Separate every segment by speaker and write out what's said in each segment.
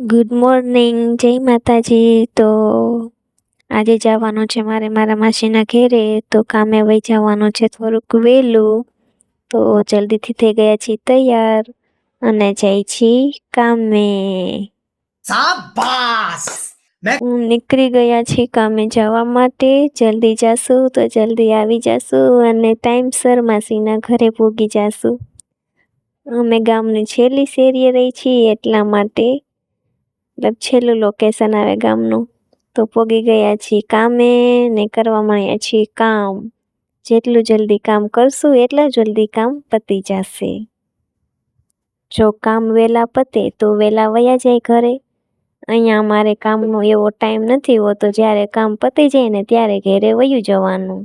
Speaker 1: Good morning, જય માતાજી. તો આજે જવાનું છે મારે મારા માસીના ઘેરે, તો કામે વહી જવાનું છે થોડુંક વહેલું. તો જલ્દીથી થઈ ગયા છીએ તૈયાર અને જાય છી કામે. શાબાશ! નીકળી ગયા છીએ કામે જવા માટે. જલ્દી જાશું તો જલ્દી આવી જાશું અને ટાઈમસર માસીના ઘરે પહોંચી જાશું. અમે ગામની છેલ્લી શેરીએ રહી છીએ એટલા માટે, મતલબ છેલ્લું લોકેશન આવે ગામનું. તો પોગી ગયા છીએ કામે ને કરવા માંડ્યા છીએ કામ. જેટલું જલ્દી કામ કરશું એટલા જલ્દી કામ પતી જશે. જો કામ વહેલા પતે તો વહેલા વયા જાય ઘરે. અહીંયા અમારે કામનો એવો ટાઈમ નથી હોતો, જ્યારે કામ પતી જાય ને ત્યારે ઘરે વયું જવાનું.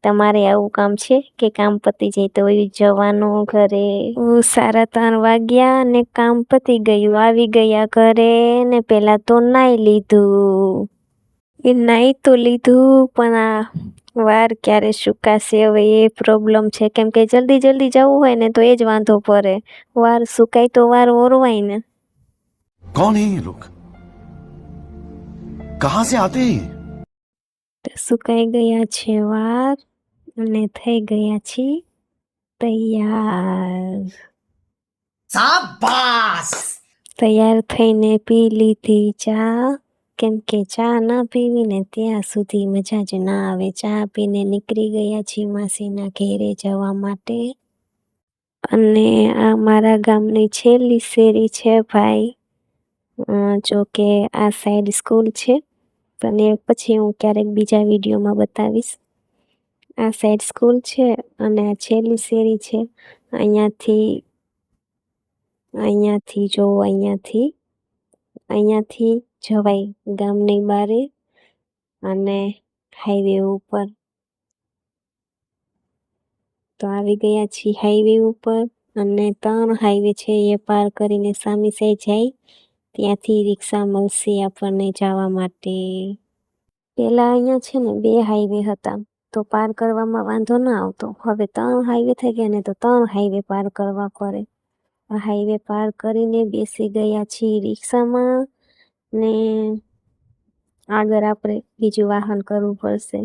Speaker 1: તમારે આવું કામ છે કે કામ પતી જાય તો વયું જવાનું ઘરે? 3:30 વાગ્યા ને કામ પતી ગયું, આવી ગયા ઘરે ને પહેલાં તો નાહી લીધું. એ નાહી તો લીધું પણ આ વાર ક્યારે સુકાશે હવે એ પ્રોબ્લેમ છે, કેમ કે જલ્દી જલ્દી જવું હોય ને તો એ જ વાંધો પડે. વાર સુકાય તો વાર ઓરવાય ને.
Speaker 2: कौन है ये लोग? कहां से आते हैं?
Speaker 1: સુકાઈ ગયા છે વાર અને થઈ ગયા છે તૈયાર. શાબાશ! તૈયાર થઈને પી લીધી ચા, કેમ કે ચા ના પીવી ને ત્યાં સુધી મજા જ ના આવે. ચા પીને નીકળી ગયા છીએ માસીના ઘેરે જવા માટે. અને આ મારા ગામની છેલ્લી શેરી છે ભાઈ. જો કે આ સાઈડ સ્કૂલ છે, અને પછી હું ક્યારેક બીજા વિડીયોમાં બતાવીશ. આ સાઈડ સ્કૂલ છે અને આ છેલ્લી શેરી છે. અહીંયાથી જો અહીંયાથી જવાય ગામની બારે અને હાઈવે ઉપર. તો આવી ગયા છીએ હાઈવે ઉપર અને 3 હાઈવે છે એ પાર કરીને સામી સાઈડ જાય ત્યાંથી રિક્ષા મળશે આપણને જવા માટે. પહેલાં અહીંયા છે ને 2 હાઈવે હતા તો પાર કરવામાં વાંધો ના આવતો. હવે 3 હાઈવે થઈ ગયા ને તો 3 હાઈવે પાર કરવા પડે. હાઈવે પાર કરીને બેસી ગયા છીએ રિક્ષામાં ને આગળ આપણે બીજું વાહન કરવું પડશે,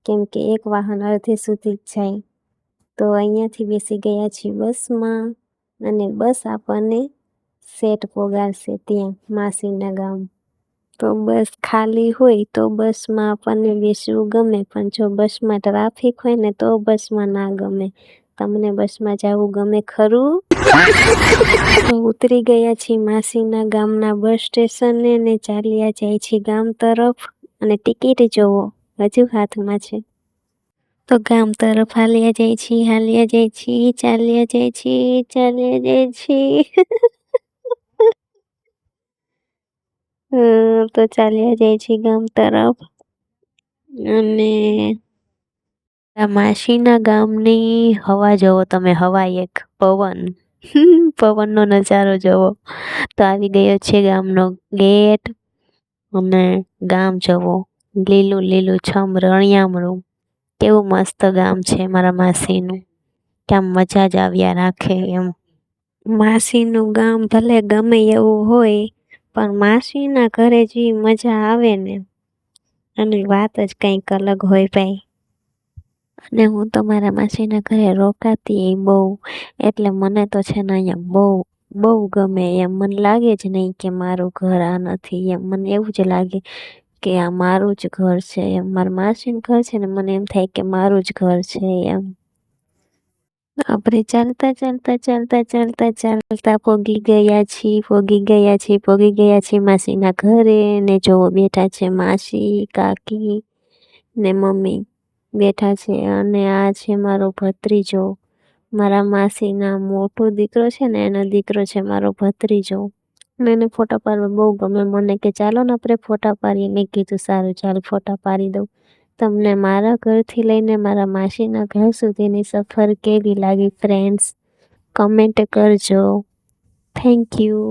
Speaker 1: કેમ કે એક વાહન અડધે સુધી જ જાય. તો અહીંયાથી બેસી ગયા છીએ બસમાં અને બસ આપણને સેટ પોગાડશે ત્યાં માસીના ગામ. તો બસ ખાલી હોય તો બસમાં આપણને બેસવું ગમે, પણ જો બસમાં ટ્રાફિક હોય ને તો બસમાં ના ગમે. તમને બસમાં જવું ગમે ખરું? તો ઉતરી ગયા છીએ માસીના ગામના બસ સ્ટેશને ને ચાલ્યા જાય છે ગામ તરફ. અને ટિકિટ જોવો હજુ હાથમાં છે. તો ગામ તરફ ચાલ્યા જાય છીએ. તો ચાલ્યા જાય છે ગામ તરફ. અને માસીના ગામની હવા જોવો તમે, હવા એક પવનનો નજારો જોવો. તો આવી ગયો છે ગામનો ગેટ અને ગામ જોવો લીલું લીલું છમ રણિયામણું. કેવું મસ્ત ગામ છે મારા માસીનું, કે આમ મજા જ આવ્યા રાખે એમ. માસીનું ગામ ભલે ગમે એવું હોય, પણ માસીના ઘરે જે મજા આવે ને એની વાત જ કંઈક અલગ હોય ભાઈ. અને હું તો મારા માસીના ઘરે રોકાતી બહુ, એટલે મને તો છે ને અહીંયા બહુ ગમે એમ. મને લાગે જ નહીં કે મારું ઘર આ નથી એમ. મને એવું જ લાગે કે આ મારું જ ઘર છે એમ. મારા માસીનું ઘર છે ને મને એમ થાય કે મારું જ ઘર છે એમ. આપણે ચાલતા પોગી ગયા છીએ માસીના ઘરે. ને જોવો બેઠા છે માસી, કાકી ને મમ્મી બેઠા છે. અને આ છે મારો ભત્રીજો. મારા માસીના મોટો દીકરો છે ને એનો દીકરો છે મારો ભત્રીજો. એને ફોટા પાડવા બહુ ગમે. મને કે ચાલો ને આપણે ફોટા પાડીએ. મેં કીધું સારું ચાલ ફોટા પાડી દઉં. તમને મારા ઘરથી લઈને મારા માસીના ઘર સુધીની સફર કેવી લાગી ફ્રેન્ડ્સ? કમેન્ટ કરજો. Thank you.